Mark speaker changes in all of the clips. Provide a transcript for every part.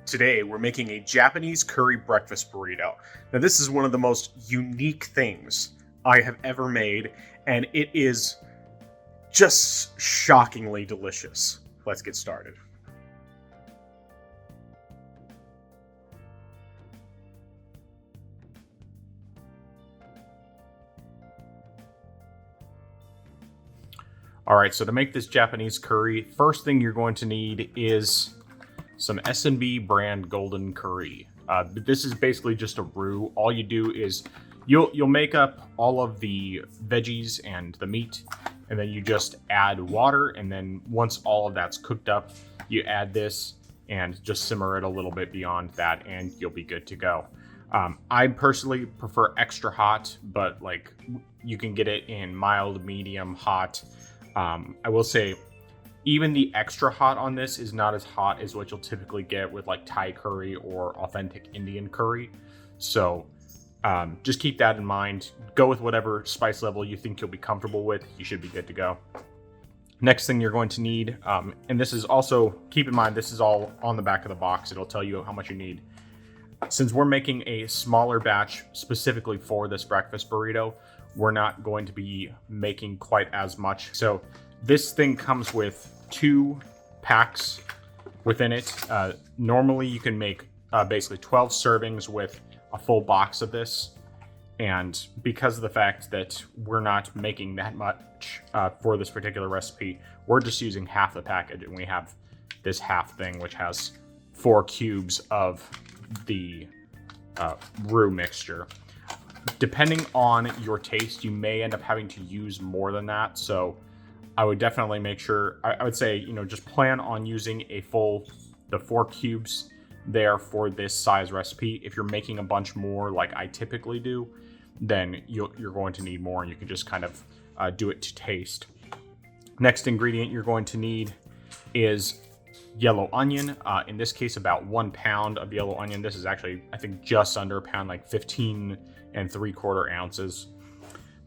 Speaker 1: Today, we're making a Japanese curry breakfast burrito. Now, this is one of the most unique things I have ever made, and it is just shockingly delicious. Let's get started. All right, so to make this Japanese curry, first thing you're going to need is some S&B brand golden curry. This is basically just a roux. All you do is you'll make up all of the veggies and the meat, and then you just add water, and then once all of that's cooked up, you add this and just simmer it a little bit beyond that, and you'll be good to go. I personally prefer extra hot, but like you can get it in mild, medium, hot. I will say even the extra hot on this is not as hot as what you'll typically get with like Thai curry or authentic Indian curry. So just keep that in mind. Go with whatever spice level you think you'll be comfortable with. You should be good to go. Next thing you're going to need, and this is also, keep in mind, this is all on the back of the box. It'll tell you how much you need. Since we're making a smaller batch specifically for this breakfast burrito, we're not going to be making quite as much. So this thing comes with 2 packs within it. Normally you can make basically 12 servings with a full box of this. And because of the fact that we're not making that much for this particular recipe, we're just using half the package, and we have this half thing, which has 4 cubes of the roux mixture. Depending on your taste, you may end up having to use more than that. So I would definitely make sure, I would say, just plan on using the 4 cubes there for this size recipe. If you're making a bunch more like I typically do, then you're going to need more, and you can just kind of do it to taste. Next ingredient you're going to need is yellow onion. In this case, about 1 pound of yellow onion. This is actually, I think, just under a pound, like 15 3/4 ounces.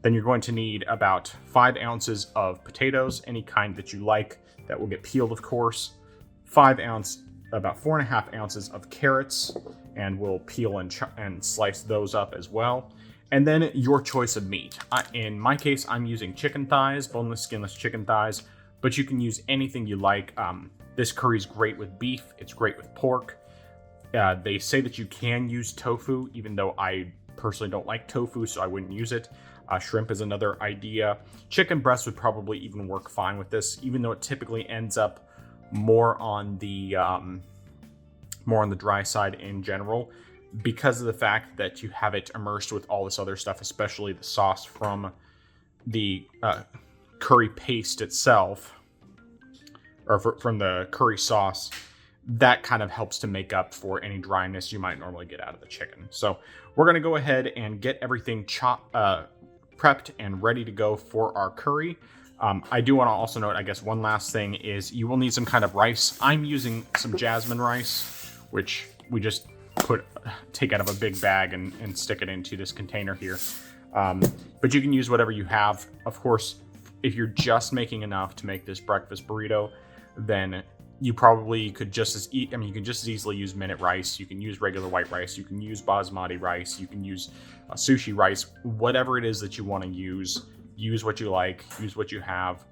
Speaker 1: Then you're going to need about 5 ounces of potatoes, any kind that you like, that will get peeled, of course. About 4.5 ounces of carrots, and we'll peel and slice those up as well. And then your choice of meat. In my case, I'm using chicken thighs, boneless, skinless chicken thighs, but you can use anything you like. This curry is great with beef. It's great with pork. They say that you can use tofu, even though I personally don't like tofu, so I wouldn't use it. Shrimp is another idea. Chicken breast would probably even work fine with this, even though it typically ends up more on the dry side in general, because of the fact that you have it immersed with all this other stuff, especially the sauce from the curry paste itself, or from the curry sauce. That kind of helps to make up for any dryness you might normally get out of the chicken. So we're going to go ahead and get everything prepped and ready to go for our curry. I do want to also note, I guess, one last thing is you will need some kind of rice. I'm using some Jasmine rice, which we just take out of a big bag and stick it into this container here. But you can use whatever you have. Of course, if you're just making enough to make this breakfast burrito, then you probably could you can just as easily use minute rice. You can use regular white rice. You can use basmati rice. You can use sushi rice. Whatever it is that you want to use what you like, use what you have,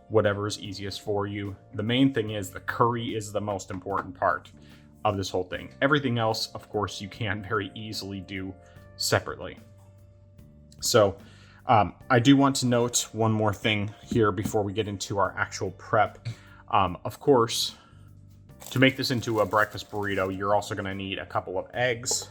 Speaker 1: whatever is easiest for you. The main thing is the curry is the most important part of this whole thing. Everything else, of course, you can very easily do separately. So I do want to note one more thing here before we get into our actual prep. Of course, to make this into a breakfast burrito, you're also going to need a couple of eggs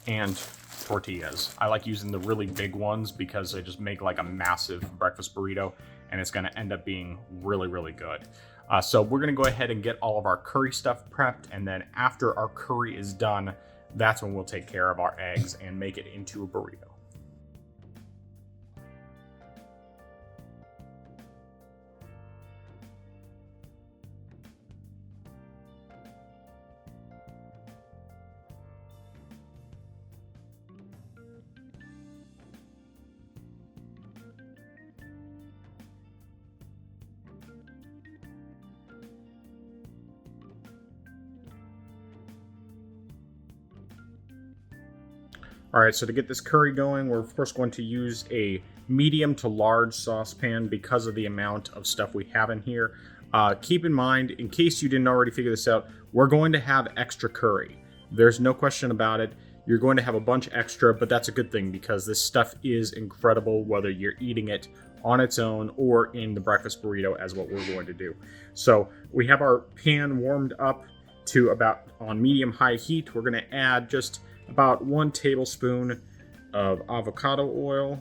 Speaker 1: and tortillas. I like using the really big ones because they just make like a massive breakfast burrito, and it's going to end up being really, really good. So we're going to go ahead and get all of our curry stuff prepped, and then after our curry is done, that's when we'll take care of our eggs and make it into a burrito. All right, so to get this curry going, we're of course going to use a medium to large saucepan because of the amount of stuff we have in here. Keep in mind, in case you didn't already figure this out, we're going to have extra curry. There's no question about it. You're going to have a bunch extra, but that's a good thing because this stuff is incredible, whether you're eating it on its own or in the breakfast burrito, as what we're going to do. So we have our pan warmed up to about on medium-high heat. We're going to add just about 1 tablespoon of avocado oil.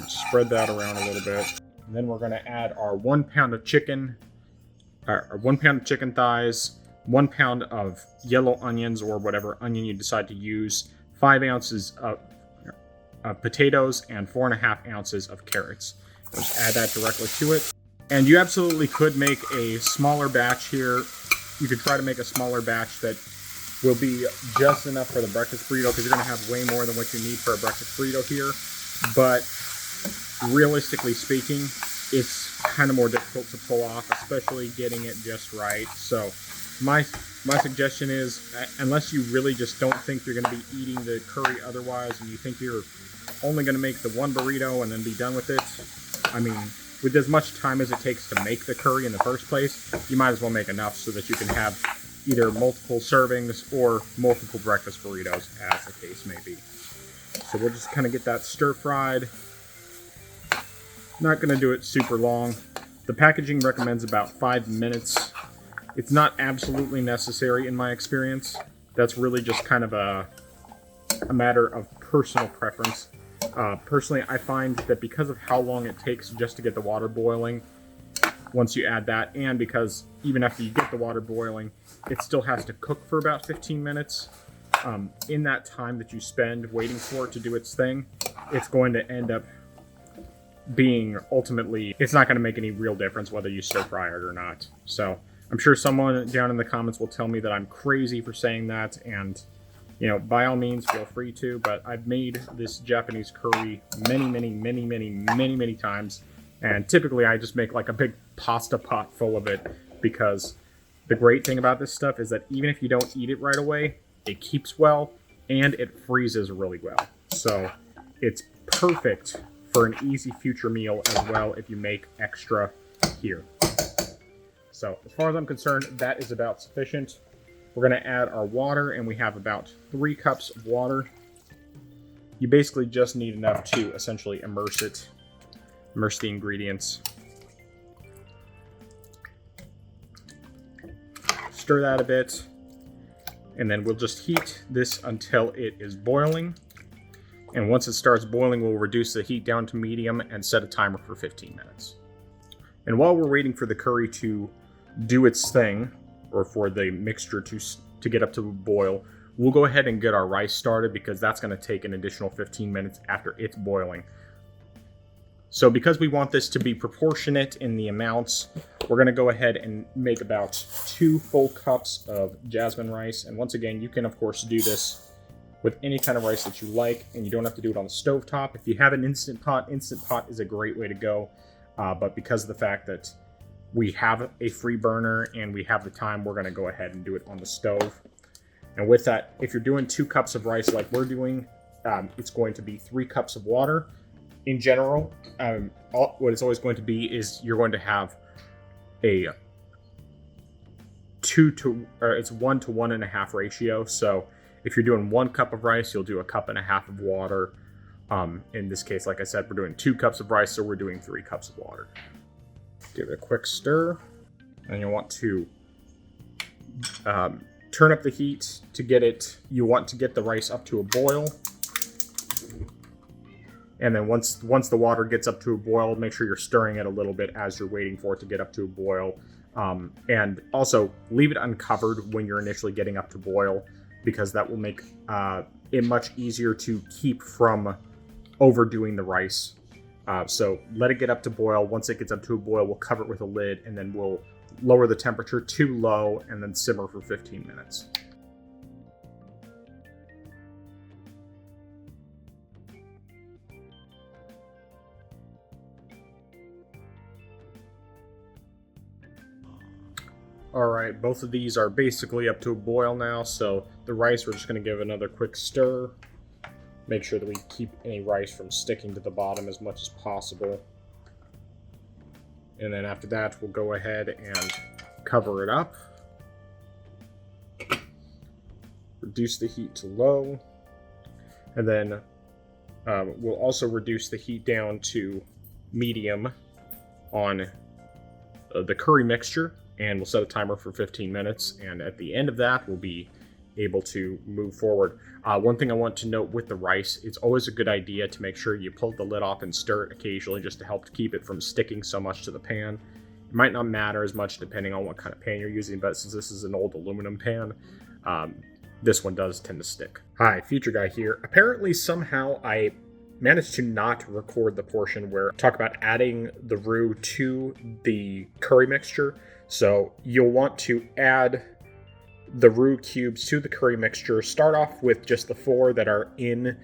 Speaker 1: Spread that around a little bit. And then we're going to add our 1 pound of chicken, or 1 pound of chicken thighs, 1 pound of yellow onions or whatever onion you decide to use, 5 ounces of potatoes, and 4.5 ounces of carrots. Just add that directly to it. And you absolutely could make a smaller batch here. You could try to make a smaller batch that will be just enough for the breakfast burrito, because you're going to have way more than what you need for a breakfast burrito here. But realistically speaking, it's kind of more difficult to pull off, especially getting it just right. So my suggestion is, unless you really just don't think you're going to be eating the curry otherwise, and you think you're only going to make the one burrito and then be done with it, I mean, with as much time as it takes to make the curry in the first place, you might as well make enough so that you can have either multiple servings or multiple breakfast burritos, as the case may be. So we'll just kind of get that stir fried. Not going to do it super long. The packaging recommends about 5 minutes. It's not absolutely necessary in my experience. That's really just kind of a matter of personal preference. Personally, I find that because of how long it takes just to get the water boiling, once you add that, and because even after you get the water boiling, it still has to cook for about 15 minutes. In that time that you spend waiting for it to do its thing, it's going to end up being ultimately, it's not going to make any real difference whether you stir fry it or not. So I'm sure someone down in the comments will tell me that I'm crazy for saying that, and you know, by all means, feel free to, but I've made this Japanese curry many times, and typically I just make like a big pasta pot full of it, because the great thing about this stuff is that even if you don't eat it right away, it keeps well, and it freezes really well. So it's perfect for an easy future meal as well if you make extra here. So as far as I'm concerned, that is about sufficient. We're going to add our water, and we have about 3 cups of water. You basically just need enough to essentially immerse the ingredients. Stir that a bit, and then we'll just heat this until it is boiling. And once it starts boiling, we'll reduce the heat down to medium and set a timer for 15 minutes. And while we're waiting for the curry to do its thing, or for the mixture to get up to a boil, we'll go ahead and get our rice started, because that's going to take an additional 15 minutes after it's boiling. So because we want this to be proportionate in the amounts, we're going to go ahead and make about 2 full cups of jasmine rice. And once again, you can of course do this with any kind of rice that you like, and you don't have to do it on the stovetop. If you have an Instant Pot is a great way to go. But because of the fact that we have a free burner and we have the time, we're going to go ahead and do it on the stove. And with that, if you're doing 2 cups of rice like we're doing, it's going to be 3 cups of water. In general, what it's always going to be is you're going to have a 1 to 1.5 ratio. So if you're doing 1 cup of rice, you'll do 1.5 cups of water. In this case, like I said, we're doing 2 cups of rice, so we're doing 3 cups of water. Give it a quick stir, and you want to turn up the heat to get it. You want to get the rice up to a boil, and then once the water gets up to a boil, make sure you're stirring it a little bit as you're waiting for it to get up to a boil. And also leave it uncovered when you're initially getting up to boil, because that will make it much easier to keep from overdoing the rice. So let it get up to boil. Once it gets up to a boil, we'll cover it with a lid, and then we'll lower the temperature to low and then simmer for 15 minutes. Alright, both of these are basically up to a boil now, so the rice, we're just going to give another quick stir. Make sure that we keep any rice from sticking to the bottom as much as possible. And then after that, we'll go ahead and cover it up. Reduce the heat to low. And then we'll also reduce the heat down to medium on the curry mixture. And we'll set a timer for 15 minutes. And at the end of that, we'll be able to move forward. One thing I want to note with the rice, it's always a good idea to make sure you pull the lid off and stir it occasionally just to help keep it from sticking so much to the pan. It might not matter as much depending on what kind of pan you're using, but since this is an old aluminum pan, this one does tend to stick. Hi, Future Guy here. Apparently somehow I managed to not record the portion where I talk about adding the roux to the curry mixture. So you'll want to add the roux cubes to the curry mixture. Start off with just the 4 that are in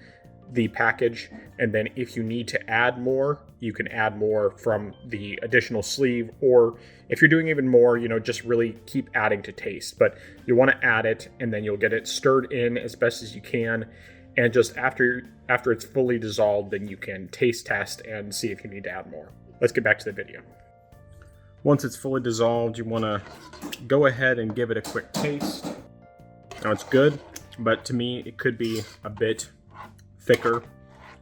Speaker 1: the package, and then if you need to add more, you can add more from the additional sleeve, or if you're doing even more, just really keep adding to taste. But you want to add it, and then you'll get it stirred in as best as you can, and just after it's fully dissolved, then you can taste test and see if you need to add more. Let's get back to the video. Once it's fully dissolved, you want to go ahead and give it a quick taste. Now it's good, but to me it could be a bit thicker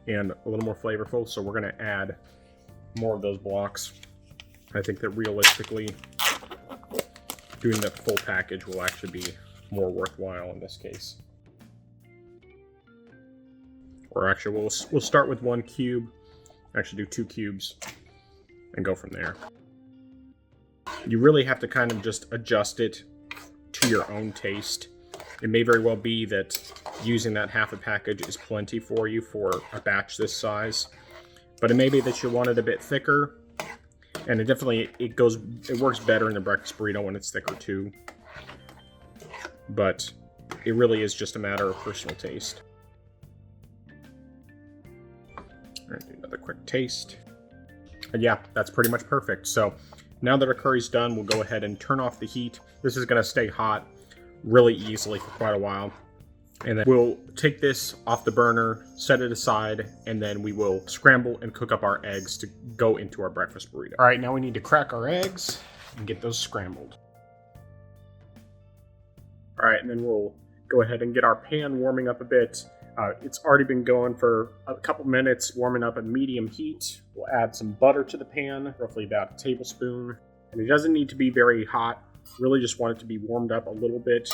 Speaker 1: and a little more flavorful, so we're going to add more of those blocks. I think that realistically doing the full package will actually be more worthwhile in this case. Or actually we'll start with 1 cube, actually do 2 cubes, and go from there. You really have to kind of just adjust it to your own taste. It may very well be that using that half a package is plenty for you for a batch this size, but it may be that you want it a bit thicker, and it works better in the breakfast burrito when it's thicker too. But it really is just a matter of personal taste. All right, another quick taste. And yeah, that's pretty much perfect. So now that our curry's done, we'll go ahead and turn off the heat. This is going to stay hot really easily for quite a while. And then we'll take this off the burner, set it aside, and then we will scramble and cook up our eggs to go into our breakfast burrito. All right, now we need to crack our eggs and get those scrambled. All right, and then we'll go ahead and get our pan warming up a bit. It's already been going for a couple minutes, warming up at medium heat. We'll add some butter to the pan, roughly about a tablespoon. And it doesn't need to be very hot. Really just want it to be warmed up a little bit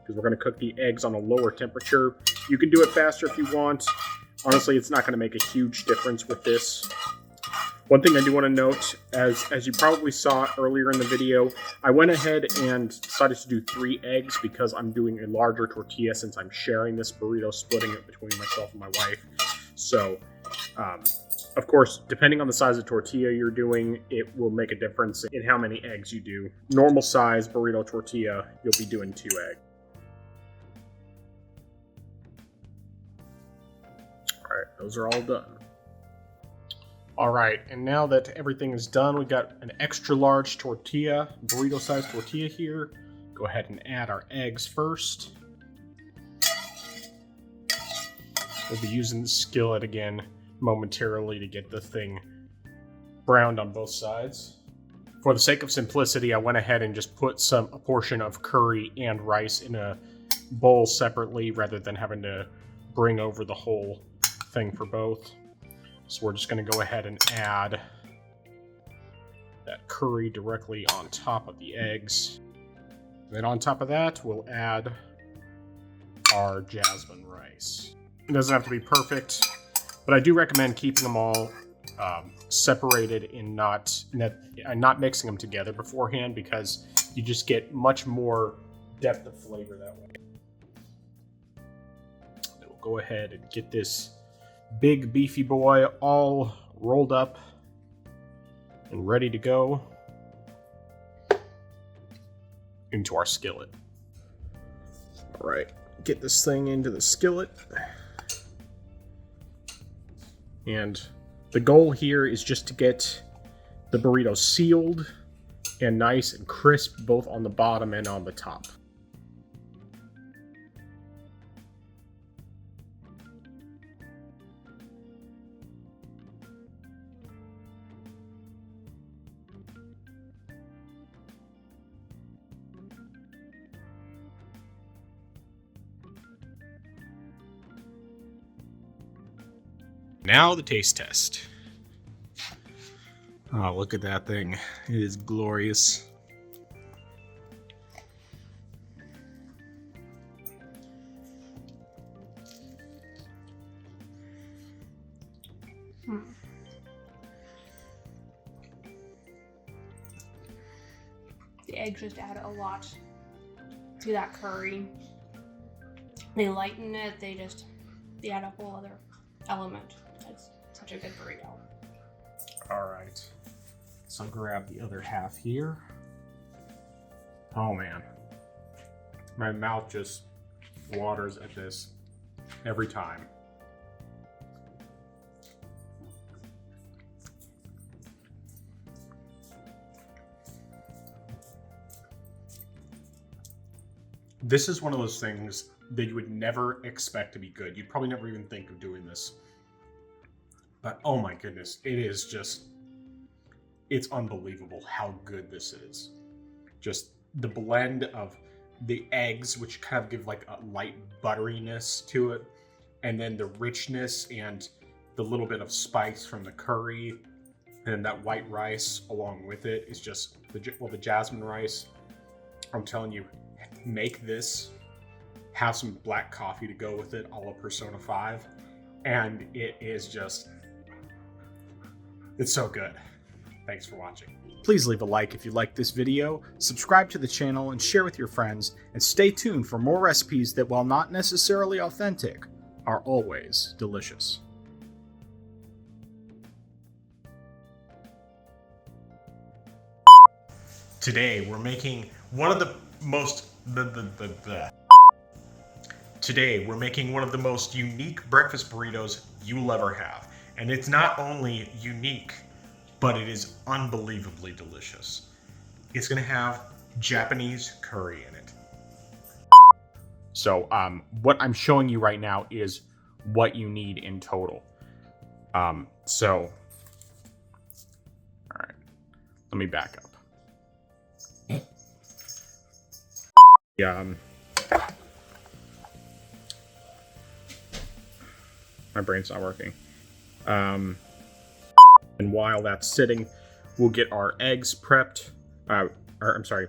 Speaker 1: because we're going to cook the eggs on a lower temperature. You can do it faster if you want. Honestly, it's not going to make a huge difference with this. One thing I do want to note, as you probably saw earlier in the video, I went ahead and decided to do 3 eggs because I'm doing a larger tortilla since I'm sharing this burrito, splitting it between myself and my wife. So, of course, depending on the size of tortilla you're doing, it will make a difference in how many eggs you do. Normal size burrito tortilla, you'll be doing 2 eggs. All right, those are all done. All right, and now that everything is done, we've got an extra large tortilla, burrito sized tortilla here. Go ahead and add our eggs first. We'll be using the skillet again momentarily to get the thing browned on both sides. For the sake of simplicity, I went ahead and just put a portion of curry and rice in a bowl separately rather than having to bring over the whole thing for both. So we're just going to go ahead and add that curry directly on top of the eggs. And then on top of that, we'll add our jasmine rice. It doesn't have to be perfect, but I do recommend keeping them all separated and not mixing them together beforehand because you just get much more depth of flavor that way. Then we'll go ahead and get this big beefy boy all rolled up and ready to go into our skillet. All right, get this thing into the skillet. And the goal here is just to get the burrito sealed and nice and crisp both on the bottom and on the top. Now the taste test. Oh, look at that thing. It is glorious.
Speaker 2: The eggs just add a lot to that curry. They lighten it, they add a whole other element. It's such a good burrito.
Speaker 1: All right. So grab the other half here. Oh man. My mouth just waters at this every time. This is one of those things that you would never expect to be good. You'd probably never even think of doing this. But oh my goodness, it's unbelievable how good this is. Just the blend of the eggs, which kind of give like a light butteriness to it, and then the richness and the little bit of spice from the curry, and that white rice along with it is just the jasmine rice. I'm telling you, make this, have some black coffee to go with it, a la Persona 5, and it's so good. Thanks for watching. Please leave a like if you liked this video, subscribe to the channel and share with your friends, and stay tuned for more recipes that, while not necessarily authentic, are always delicious. Today we're making one of the most Today we're making one of the most unique breakfast burritos you'll ever have. And it's not only unique, but it is unbelievably delicious. It's gonna have Japanese curry in it. So what I'm showing you right now is what you need in total. All right, let me back up. My brain's not working. And while that's sitting, we'll get our eggs prepped. I'm sorry,